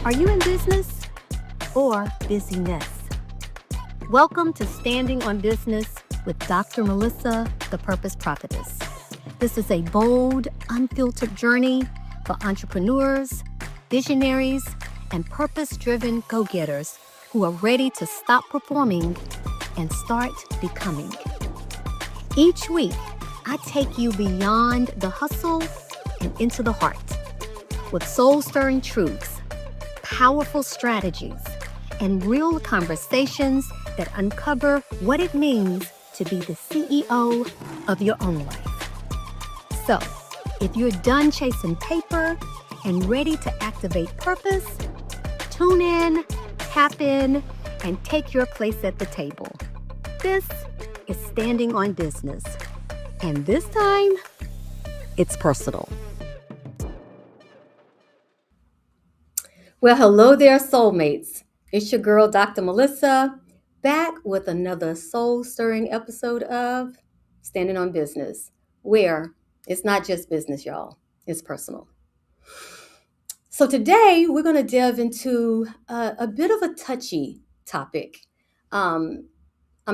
Are you in business or busyness? Welcome to Standing on Business with Dr. Melissa, the Purpose Profitess. This is a bold, unfiltered journey for entrepreneurs, visionaries, and purpose-driven go-getters who are ready to stop performing and start becoming. Each week, I take you beyond the hustle and into the heart with soul-stirring truths, powerful strategies, and real conversations that uncover what it means to be the CEO of your own life. So, if you're done chasing paper and ready to activate purpose, tune in, tap in, and take your place at the table. This is Standing on Business, and this time, it's personal. Well, hello there, soulmates. It's your girl, Dr. Melissa, back with another soul-stirring episode of Standing on Business, where it's not just business, y'all. It's personal. So today, we're going to delve into a bit of a touchy topic. I'm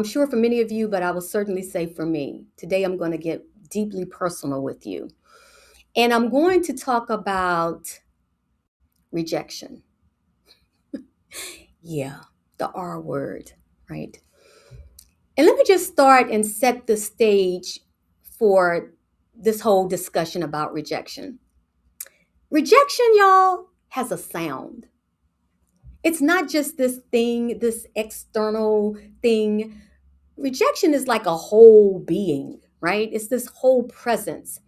sure for many of you, but I will certainly say for me, today I'm going to get deeply personal with you. And I'm going to talk about rejection. Yeah, the R word, right? And let me just start and set the stage for this whole discussion about rejection. Rejection, y'all, has a sound. It's not just this thing, this external thing. Rejection is like a whole being, right? It's this whole presence.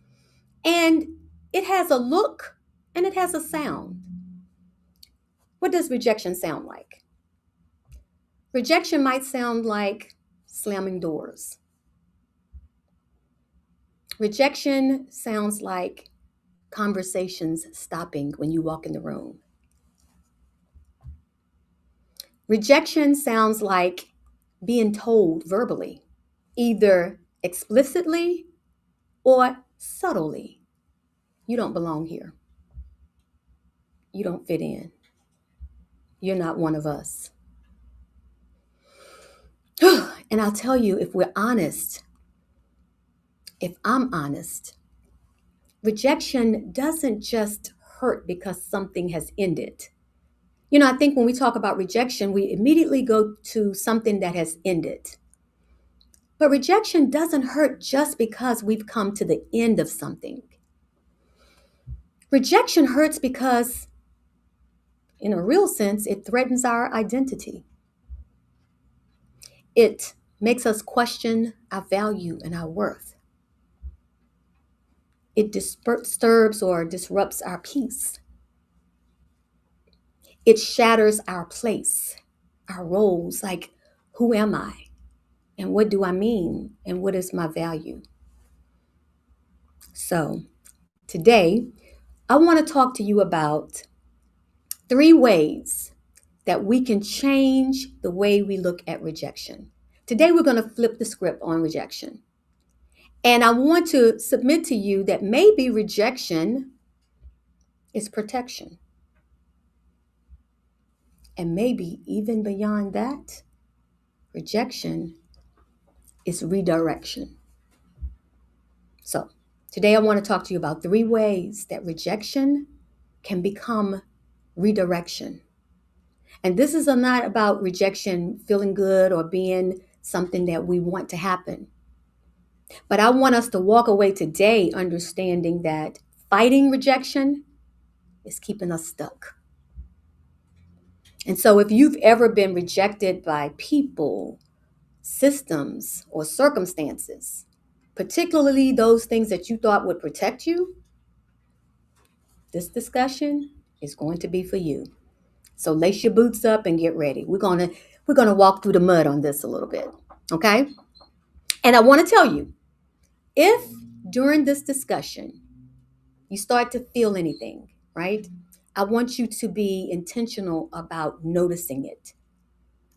And it has a look and it has a sound. What does rejection sound like? Rejection might sound like slamming doors. Rejection sounds like conversations stopping when you walk in the room. Rejection sounds like being told verbally, either explicitly or subtly, you don't belong here. You don't fit in. You're not one of us. And I'll tell you, if we're honest, if I'm honest, rejection doesn't just hurt because something has ended. You know, I think when we talk about rejection, we immediately go to something that has ended. But rejection doesn't hurt just because we've come to the end of something. Rejection hurts because, in a real sense, it threatens our identity. It makes us question our value and our worth. It disturbs or disrupts our peace. It shatters our place, our roles, like who am I? And what do I mean? And what is my value? So today, I want to talk to you about 3 ways that we can change the way we look at rejection. Today, we're going to flip the script on rejection. And I want to submit to you that maybe rejection is protection. And maybe even beyond that, rejection is redirection. So today I want to talk to you about 3 ways that rejection can become redirection. And this is not about rejection feeling good or being something that we want to happen. But I want us to walk away today understanding that fighting rejection is keeping us stuck. And so if you've ever been rejected by people, systems, or circumstances, particularly those things that you thought would protect you, this discussion is going to be for you. So lace your boots up and get ready. We're gonna walk through the mud on this a little bit, okay? And I want to tell you, if during this discussion you start to feel anything, right? I want you to be intentional about noticing it.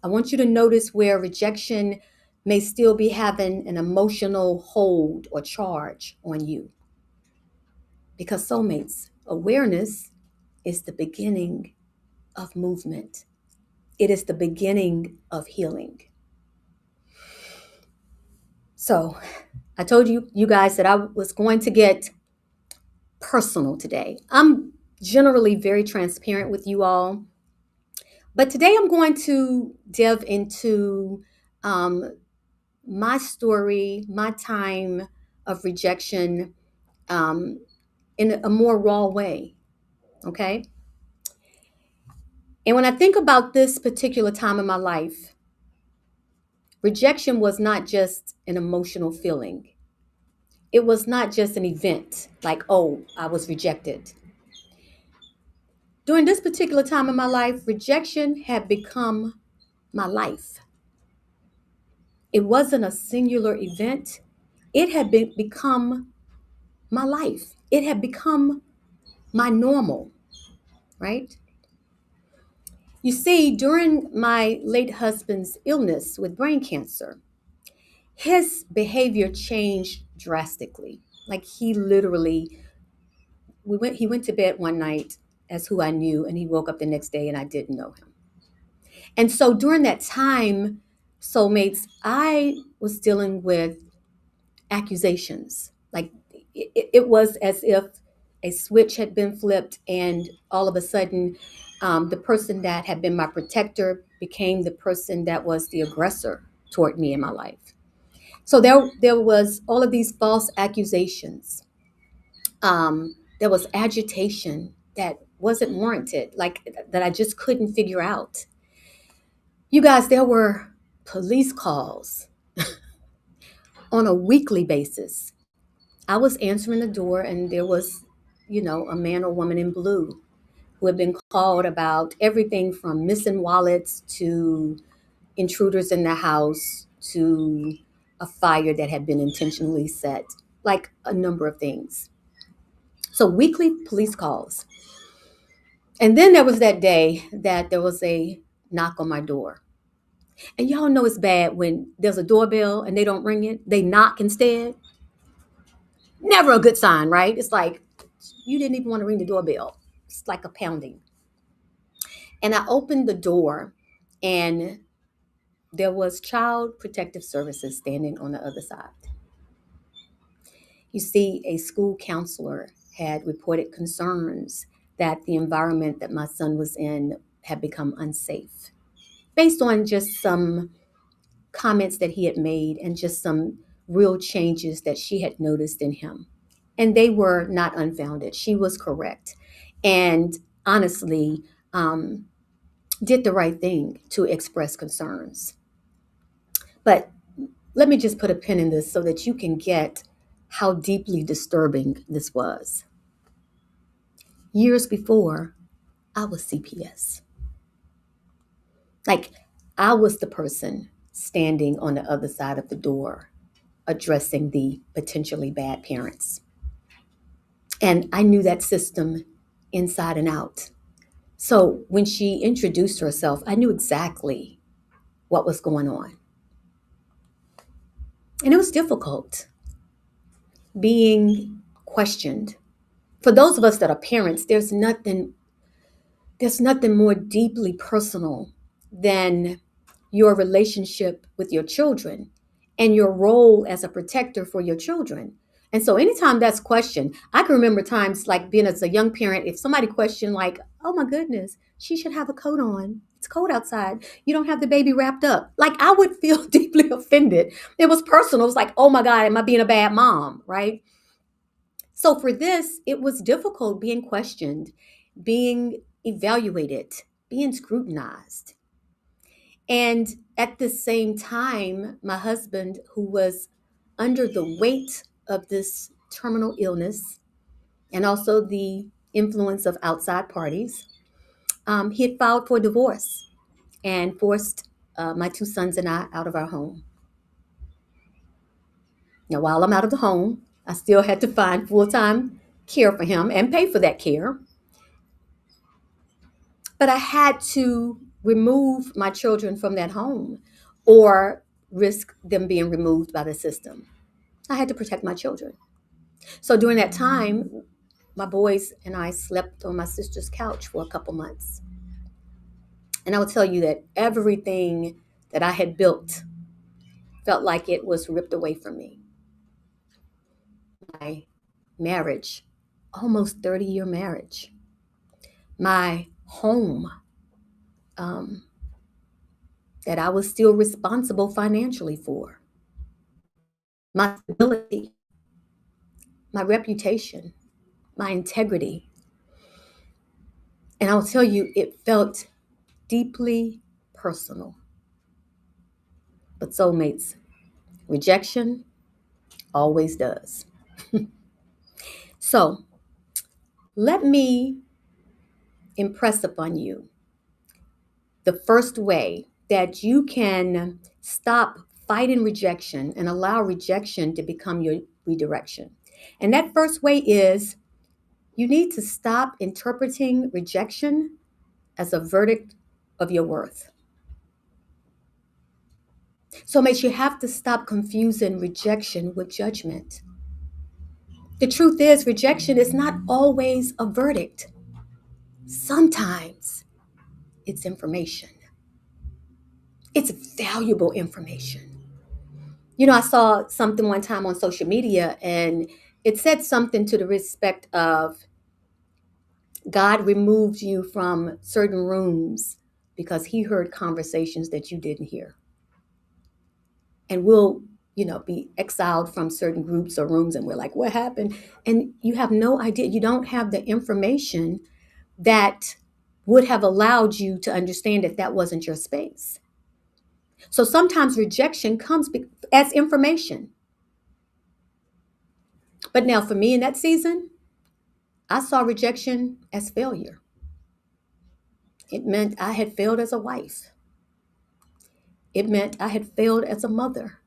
I want you to notice where rejection may still be having an emotional hold or charge on you. Because soulmates, awareness is the beginning of movement. It is the beginning of healing. So I told you guys that I was going to get personal today. I'm generally very transparent with you all, but today I'm going to delve into um, my story, my time of rejection um, in a more raw way. Okay. And when I think about this particular time in my life, rejection was not just an emotional feeling. It was not just an event like, oh, I was rejected. During this particular time in my life, rejection had become my life. It wasn't a singular event. It had become my life. It had become my normal, right? You see, during my late husband's illness with brain cancer, his behavior changed drastically. Like he went to bed one night as who I knew, and he woke up the next day and I didn't know him. And so during that time, soulmates, I was dealing with accusations. Like it was as if a switch had been flipped, and all of a sudden, the person that had been my protector became the person that was the aggressor toward me in my life. So there was all of these false accusations. There was agitation that wasn't warranted, like that I just couldn't figure out. You guys, there were police calls on a weekly basis. I was answering the door, and there was, a man or woman in blue who had been called about everything from missing wallets to intruders in the house to a fire that had been intentionally set, like a number of things. So, weekly police calls. And then there was that day that there was a knock on my door. And y'all know it's bad when there's a doorbell and they don't ring it, they knock instead. Never a good sign, right? It's like you didn't even want to ring the doorbell. It's like a pounding. And I opened the door, and there was Child Protective Services standing on the other side. You see, a school counselor had reported concerns that the environment that my son was in had become unsafe based on just some comments that he had made and just some real changes that she had noticed in him. And they were not unfounded. She was correct. And honestly, did the right thing to express concerns. But let me just put a pin in this so that you can get how deeply disturbing this was. Years before, I was CPS. Like, I was the person standing on the other side of the door addressing the potentially bad parents. And I knew that system inside and out. So when she introduced herself, I knew exactly what was going on. And it was difficult being questioned. For those of us that are parents, there's nothing more deeply personal than your relationship with your children and your role as a protector for your children. And so anytime that's questioned, I can remember times like being as a young parent, if somebody questioned like, oh my goodness, she should have a coat on. It's cold outside. You don't have the baby wrapped up. Like I would feel deeply offended. It was personal. It was like, oh my God, am I being a bad mom? Right? So for this, it was difficult being questioned, being evaluated, being scrutinized. And at the same time, my husband, who was under the weight of this terminal illness and also the influence of outside parties, he had filed for divorce and forced my two sons and I out of our home. Now, while I'm out of the home, I still had to find full-time care for him and pay for that care. But I had to remove my children from that home or risk them being removed by the system. I had to protect my children. So during that time, my boys and I slept on my sister's couch for a couple months. And I will tell you that everything that I had built felt like it was ripped away from me. My marriage, almost 30-year marriage, my home, um, that I was still responsible financially for, my stability, my reputation, my integrity. And I'll tell you, it felt deeply personal. But soulmates, rejection always does. So let me impress upon you the first way that you can stop fighting rejection and allow rejection to become your redirection. And that first way is you need to stop interpreting rejection as a verdict of your worth. So, mates, you have to stop confusing rejection with judgment. The truth is, rejection is not always a verdict. Sometimes it's information. It's valuable information. You know, I saw something one time on social media and it said something to the respect of God removed you from certain rooms because he heard conversations that you didn't hear. And we'll, be exiled from certain groups or rooms and we're like, what happened? And you have no idea. You don't have the information that would have allowed you to understand that that wasn't your space. So sometimes rejection comes as information. But now for me in that season, I saw rejection as failure. It meant I had failed as a wife. It meant I had failed as a mother.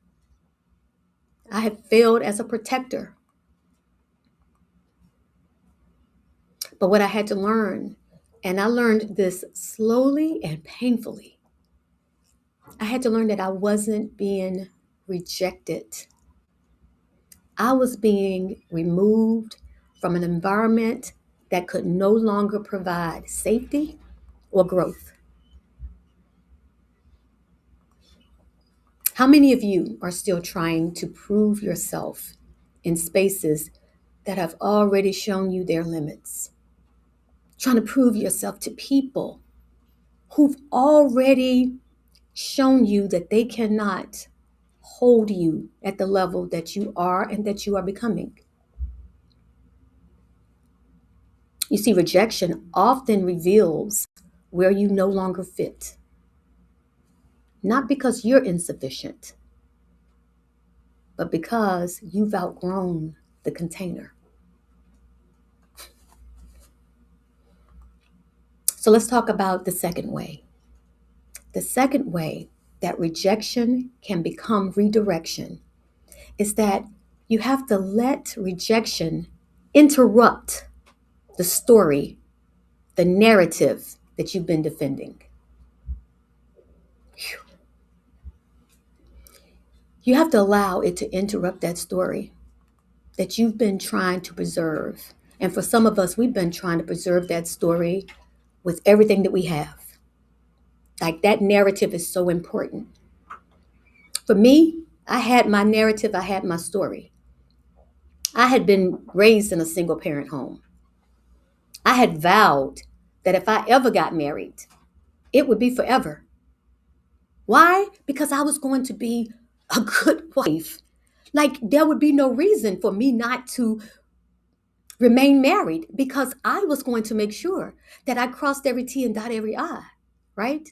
I had failed as a protector. But what I had to learn, and I learned this slowly and painfully, I had to learn that I wasn't being rejected. I was being removed from an environment that could no longer provide safety or growth. How many of you are still trying to prove yourself in spaces that have already shown you their limits? Trying to prove yourself to people who've already shown you that they cannot hold you at the level that you are and that you are becoming. You see, rejection often reveals where you no longer fit, not because you're insufficient, but because you've outgrown the container. So let's talk about the second way. The second way that rejection can become redirection is that you have to let rejection interrupt the story, the narrative that you've been defending. You have to allow it to interrupt that story that you've been trying to preserve. And for some of us, we've been trying to preserve that story with everything that we have. Like that narrative is so important. For me, I had my narrative, I had my story. I had been raised in a single parent home. I had vowed that if I ever got married, it would be forever. Why? Because I was going to be a good wife. Like there would be no reason for me not to remain married because I was going to make sure that I crossed every T and dot every I, right?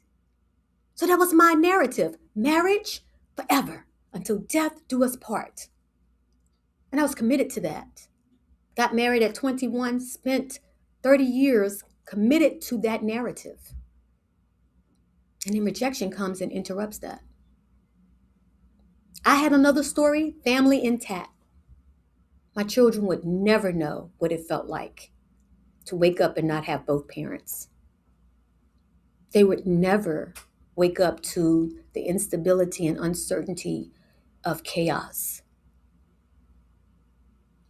So that was my narrative. Marriage forever until death do us part. And I was committed to that. Got married at 21, spent 30 years committed to that narrative. And then rejection comes and interrupts that. I had another story, family intact. My children would never know what it felt like to wake up and not have both parents. They would never wake up to the instability and uncertainty of chaos.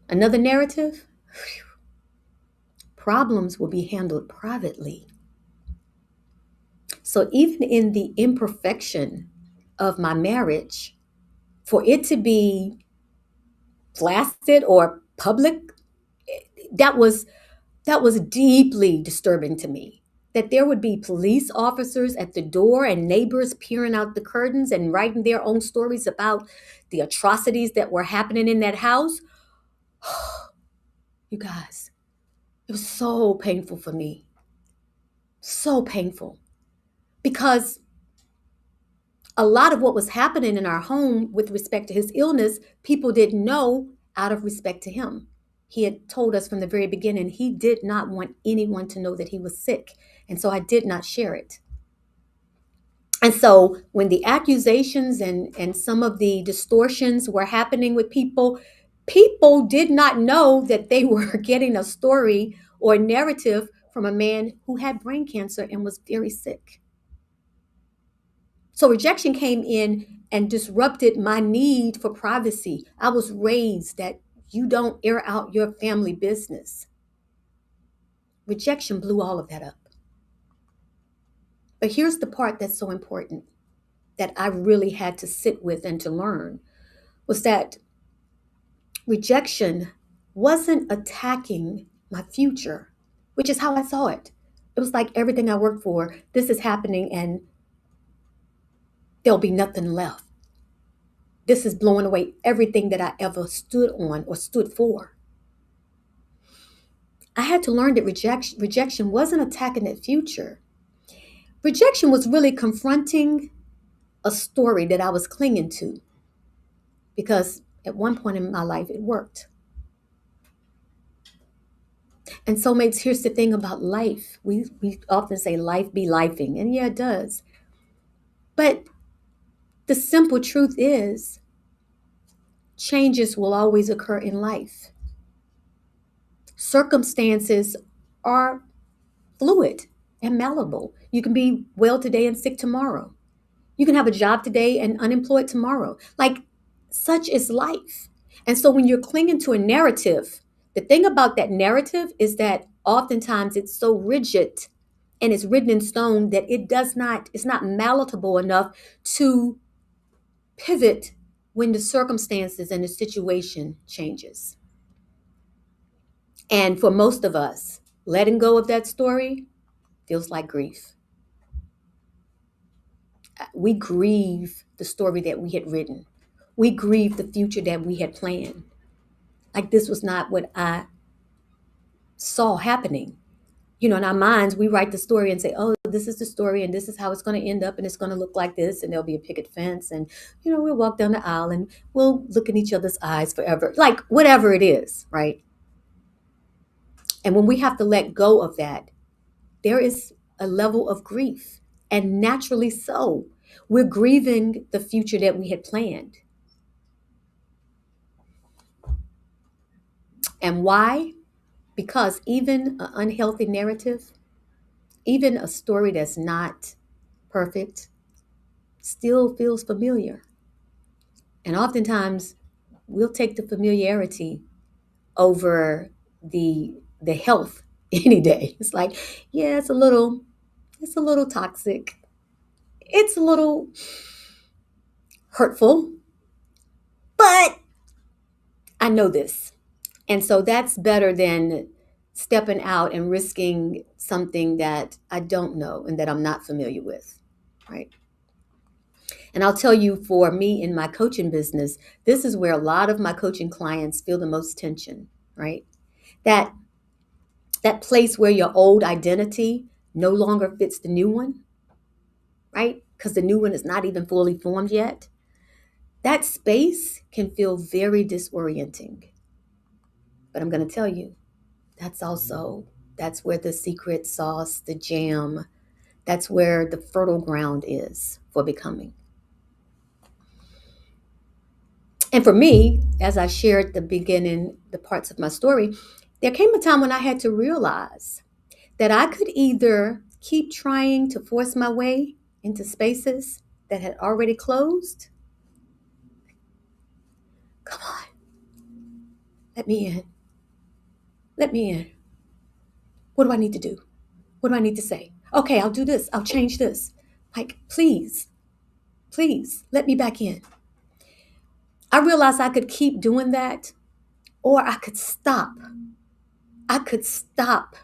Another narrative, problems will be handled privately. So even in the imperfection of my marriage, for it to be blasted or public, that was deeply disturbing to me. That there would be police officers at the door and neighbors peering out the curtains and writing their own stories about the atrocities that were happening in that house. You guys, it was so painful for me. So painful. Because a lot of what was happening in our home with respect to his illness, people didn't know out of respect to him. He had told us from the very beginning he did not want anyone to know that he was sick. And so I did not share it. And so when the accusations and some of the distortions were happening with people, people did not know that they were getting a story or a narrative from a man who had brain cancer and was very sick. So rejection came in and disrupted my need for privacy. I was raised that you don't air out your family business. Rejection blew all of that up. But here's the part that's so important that I really had to sit with and to learn was that rejection wasn't attacking my future, which is how I saw it. It was like everything I worked for, this is happening and there'll be nothing left. This is blowing away everything that I ever stood on or stood for. I had to learn that rejection wasn't attacking that future. Rejection was really confronting a story that I was clinging to because at one point in my life it worked. And soulmates, here's the thing about life. We often say life be lifing, and yeah, it does. But the simple truth is changes will always occur in life. Circumstances are fluid and malleable. You can be well today and sick tomorrow. You can have a job today and unemployed tomorrow. Like, such is life. And so when you're clinging to a narrative, the thing about that narrative is that oftentimes it's so rigid and it's written in stone that it's not malleable enough to pivot when the circumstances and the situation changes. And for most of us, letting go of that story feels like grief. We grieve the story that we had written. We grieve the future that we had planned. Like this was not what I saw happening. You know, in our minds, we write the story and say, oh, this is the story and this is how it's going to end up and it's going to look like this and there'll be a picket fence and, you know, we'll walk down the aisle and we'll look in each other's eyes forever. Like whatever it is, right? And when we have to let go of that, there is a level of grief, and naturally so. We're grieving the future that we had planned. And why? Because even an unhealthy narrative, even a story that's not perfect, still feels familiar. And oftentimes, we'll take the familiarity over the health any day. It's like, yeah, it's a little toxic. It's a little hurtful, but I know this. And so that's better than stepping out and risking something that I don't know and that I'm not familiar with, right? And I'll tell you, for me in my coaching business, this is where a lot of my coaching clients feel the most tension, right? That place where your old identity no longer fits the new one, right? Because the new one is not even fully formed yet. That space can feel very disorienting. But I'm going to tell you, that's where the secret sauce, the jam, that's where the fertile ground is for becoming. And for me, as I shared at the beginning, the parts of my story, there came a time when I had to realize that I could either keep trying to force my way into spaces that had already closed. Come on. Let me in. Let me in. What do I need to do? What do I need to say? Okay, I'll do this. I'll change this. Like, please let me back in. I realized I could keep doing that, or I could stop. I could stop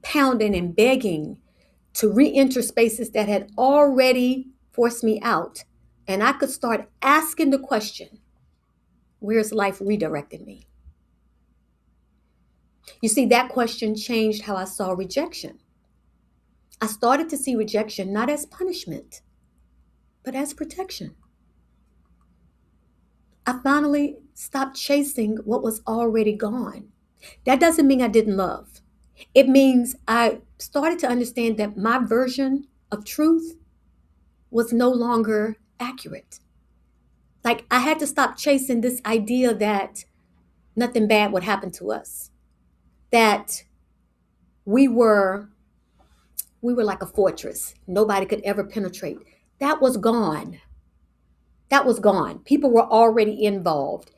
pounding and begging to re-enter spaces that had already forced me out. And I could start asking the question, where's life redirecting me? You see, that question changed how I saw rejection. I started to see rejection not as punishment, but as protection. I finally stopped chasing what was already gone. That doesn't mean I didn't love. It means I started to understand that my version of truth was no longer accurate. Like, I had to stop chasing this idea that nothing bad would happen to us, that we were like a fortress. Nobody could ever penetrate. That was gone. That was gone. People were already involved.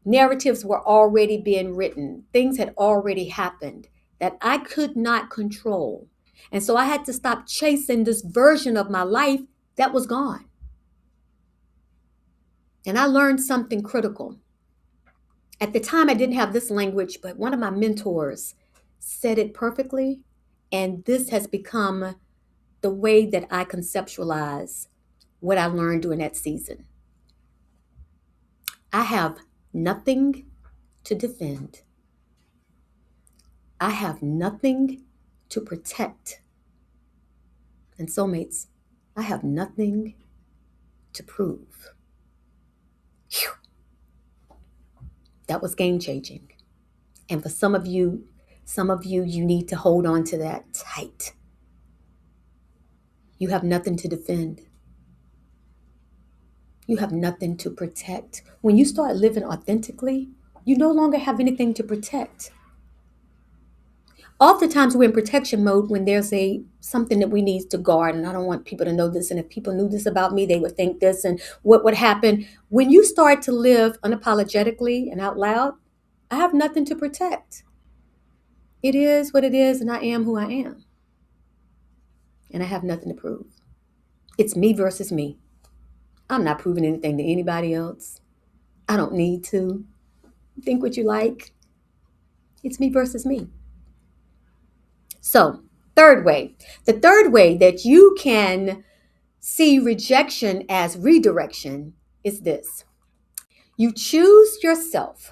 Narratives were already being written. Things had already happened that I could not control. And so I had to stop chasing this version of my life that was gone. And I learned something critical. At the time, I didn't have this language, but one of my mentors said it perfectly. And this has become the way that I conceptualize what I learned during that season. I have nothing to defend. I have nothing to protect. And soulmates, I have nothing to prove. Whew. That was game changing. And for some of you, you need to hold on to that tight. You have nothing to defend. You have nothing to protect. When you start living authentically, you no longer have anything to protect. Oftentimes we're in protection mode when there's something that we need to guard, and I don't want people to know this, and if people knew this about me, they would think this, and what would happen. When you start to live unapologetically and out loud, I have nothing to protect. It is what it is, and I am who I am. And I have nothing to prove. It's me versus me. I'm not proving anything to anybody else. I don't need to. Think what you like. It's me versus me. So, the third way that you can see rejection as redirection is this. You choose yourself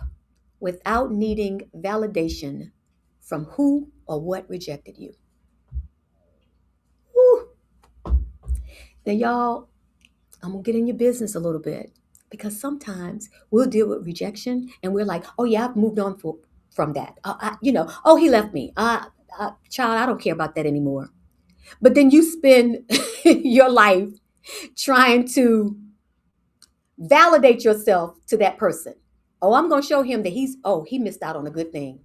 without needing validation from who or what rejected you. Woo. Now, y'all, I'm going to get in your business a little bit, because sometimes we'll deal with rejection and we're like, oh yeah, I've moved on from that. Oh, he left me. Child, I don't care about that anymore. But then you spend your life trying to validate yourself to that person. Oh, I'm going to show him that he missed out on a good thing.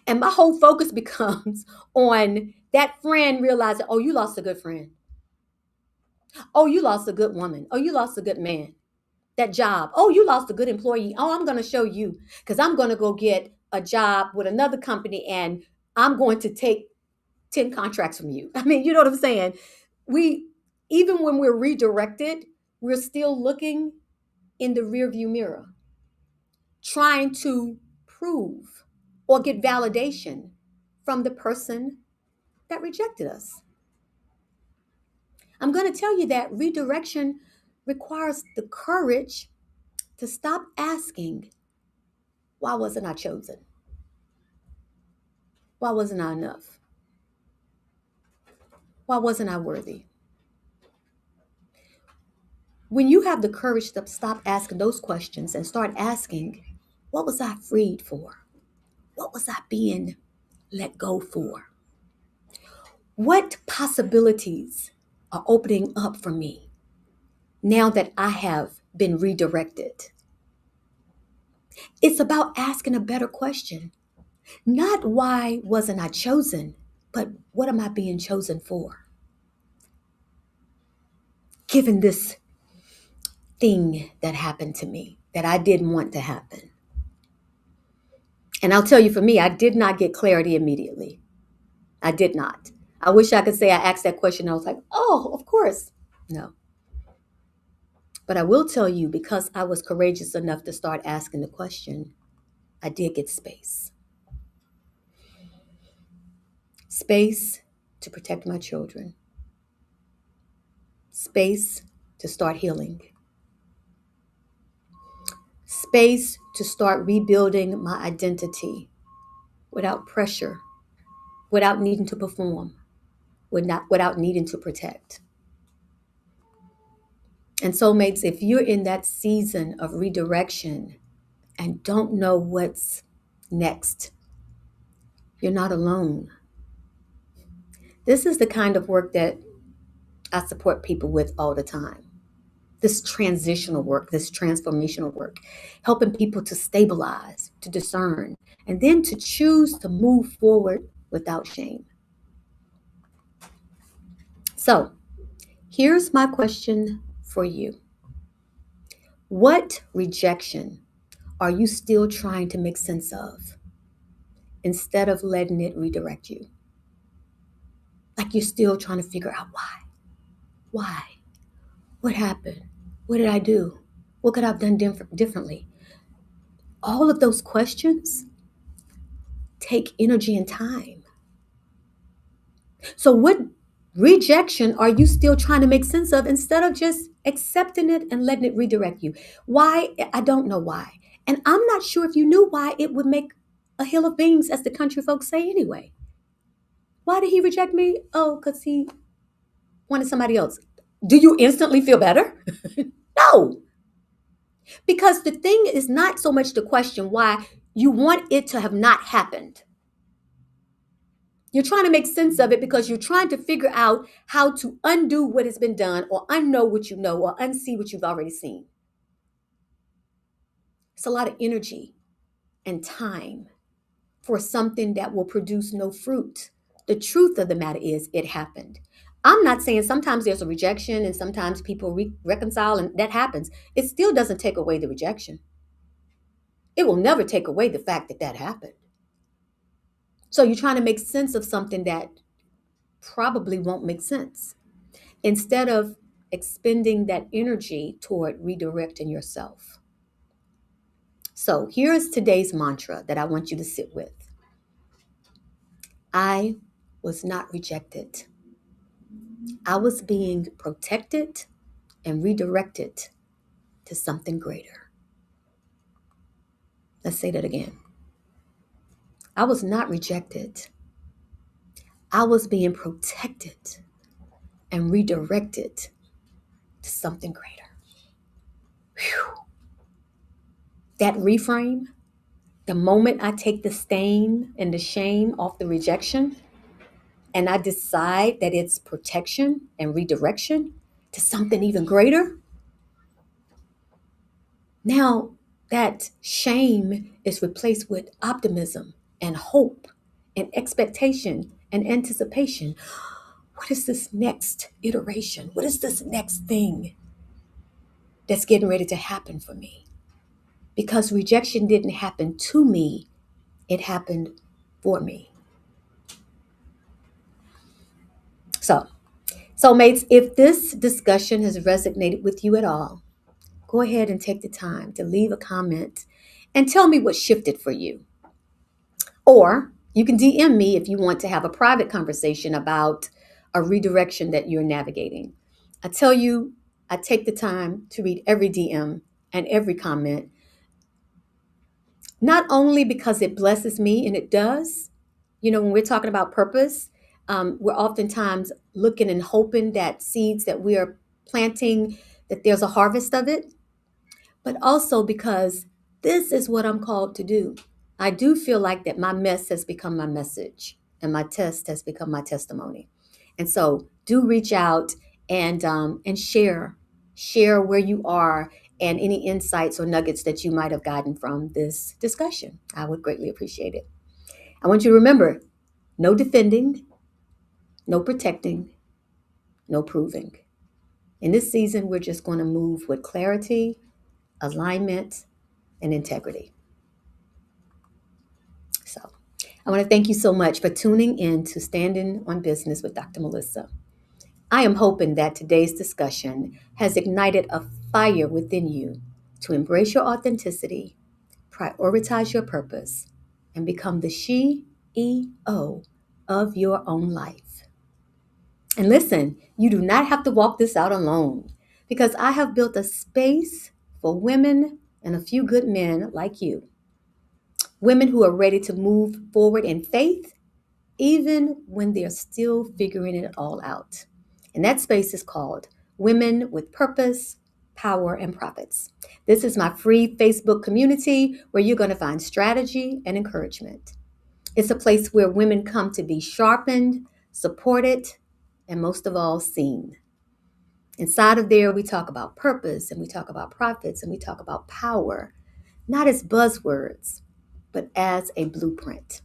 And my whole focus becomes on that friend realizing, oh, you lost a good friend. Oh, you lost a good woman. Oh, you lost a good man. That job. Oh, you lost a good employee. Oh, I'm going to show you, because I'm going to go get a job with another company and I'm going to take 10 contracts from you. I mean, you know what I'm saying? Even when we're redirected, we're still looking in the rearview mirror, trying to prove or get validation from the person that rejected us. I'm going to tell you that redirection requires the courage to stop asking, why wasn't I chosen? Why wasn't I enough? Why wasn't I worthy? When you have the courage to stop asking those questions and start asking, what was I freed for? What was I being let go for? What possibilities are opening up for me now that I have been redirected? It's about asking a better question. Not why wasn't I chosen, but what am I being chosen for? Given this thing that happened to me that I didn't want to happen. And I'll tell you, for me, I did not get clarity immediately. I did not. I wish I could say I asked that question. I was like, oh, of course. No. But I will tell you, because I was courageous enough to start asking the question, I did get space. Space to protect my children. Space to start healing. Space to start rebuilding my identity without pressure, without needing to perform, without needing to protect. And soulmates, if you're in that season of redirection and don't know what's next, you're not alone. This is the kind of work that I support people with all the time. This transitional work, this transformational work, helping people to stabilize, to discern, and then to choose to move forward without shame. So, here's my question for you. What rejection are you still trying to make sense of instead of letting it redirect you? Like you're still trying to figure out why. Why? What happened? What did I do? What could I have done differently? All of those questions take energy and time. So, what rejection are you still trying to make sense of instead of just accepting it and letting it redirect you? Why? I don't know why. And I'm not sure if you knew why it would make a hill of beans, as the country folks say anyway. Why did he reject me? Oh, because he wanted somebody else. Do you instantly feel better? No. Because the thing is not so much the question why, you want it to have not happened. You're trying to make sense of it because you're trying to figure out how to undo what has been done or unknow what you know or unsee what you've already seen. It's a lot of energy and time for something that will produce no fruit. The truth of the matter is it happened. I'm not saying sometimes there's a rejection and sometimes people reconcile and that happens. It still doesn't take away the rejection. It will never take away the fact that that happened. So you're trying to make sense of something that probably won't make sense instead of expending that energy toward redirecting yourself. So here's today's mantra that I want you to sit with. I was not rejected. I was being protected and redirected to something greater. Let's say that again. I was not rejected. I was being protected and redirected to something greater. Whew. That reframe, the moment I take the stain and the shame off the rejection, and I decide that it's protection and redirection to something even greater, now that shame is replaced with optimism and hope and expectation and anticipation. What is this next iteration? What is this next thing that's getting ready to happen for me? Because rejection didn't happen to me, it happened for me. So, soulmates, if this discussion has resonated with you at all, go ahead and take the time to leave a comment and tell me what shifted for you. Or you can DM me if you want to have a private conversation about a redirection that you're navigating. I tell you, I take the time to read every DM and every comment, not only because it blesses me, and it does. You know, when we're talking about purpose, we're oftentimes looking and hoping that seeds that we are planting, that there's a harvest of it, but also because this is what I'm called to do. I do feel like that my mess has become my message and my test has become my testimony. And so do reach out and share where you are and any insights or nuggets that you might have gotten from this discussion. I would greatly appreciate it. I want you to remember, no defending, no protecting, no proving. In this season, we're just going to move with clarity, alignment, and integrity. So I want to thank you so much for tuning in to Standing on Business with Dr. Melissa. I am hoping that today's discussion has ignited a fire within you to embrace your authenticity, prioritize your purpose, and become the CEO of your own life. And listen, you do not have to walk this out alone because I have built a space for women and a few good men like you. Women who are ready to move forward in faith, even when they're still figuring it all out. And that space is called Women with Purpose, Power, and Profits. This is my free Facebook community where you're going to find strategy and encouragement. It's a place where women come to be sharpened, supported, and most of all, seen. Inside of there, we talk about purpose and we talk about profits and we talk about power, not as buzzwords, but as a blueprint.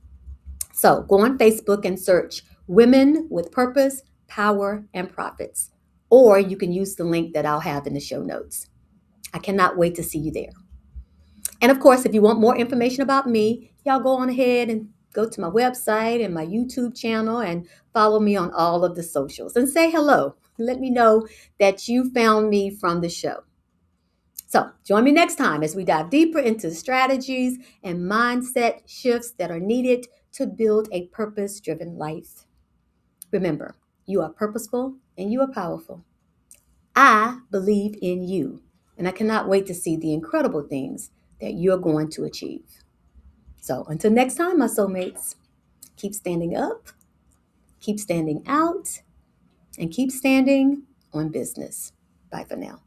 So go on Facebook and search Women with Purpose, Power, and Profits. Or you can use the link that I'll have in the show notes. I cannot wait to see you there. And of course, if you want more information about me, y'all go on ahead and go to my website and my YouTube channel and follow me on all of the socials and say hello. Let me know that you found me from the show. So join me next time as we dive deeper into strategies and mindset shifts that are needed to build a purpose-driven life. Remember, you are purposeful and you are powerful. I believe in you, and I cannot wait to see the incredible things that you're going to achieve. So until next time, my soulmates, keep standing up, keep standing out, and keep standing on business. Bye for now.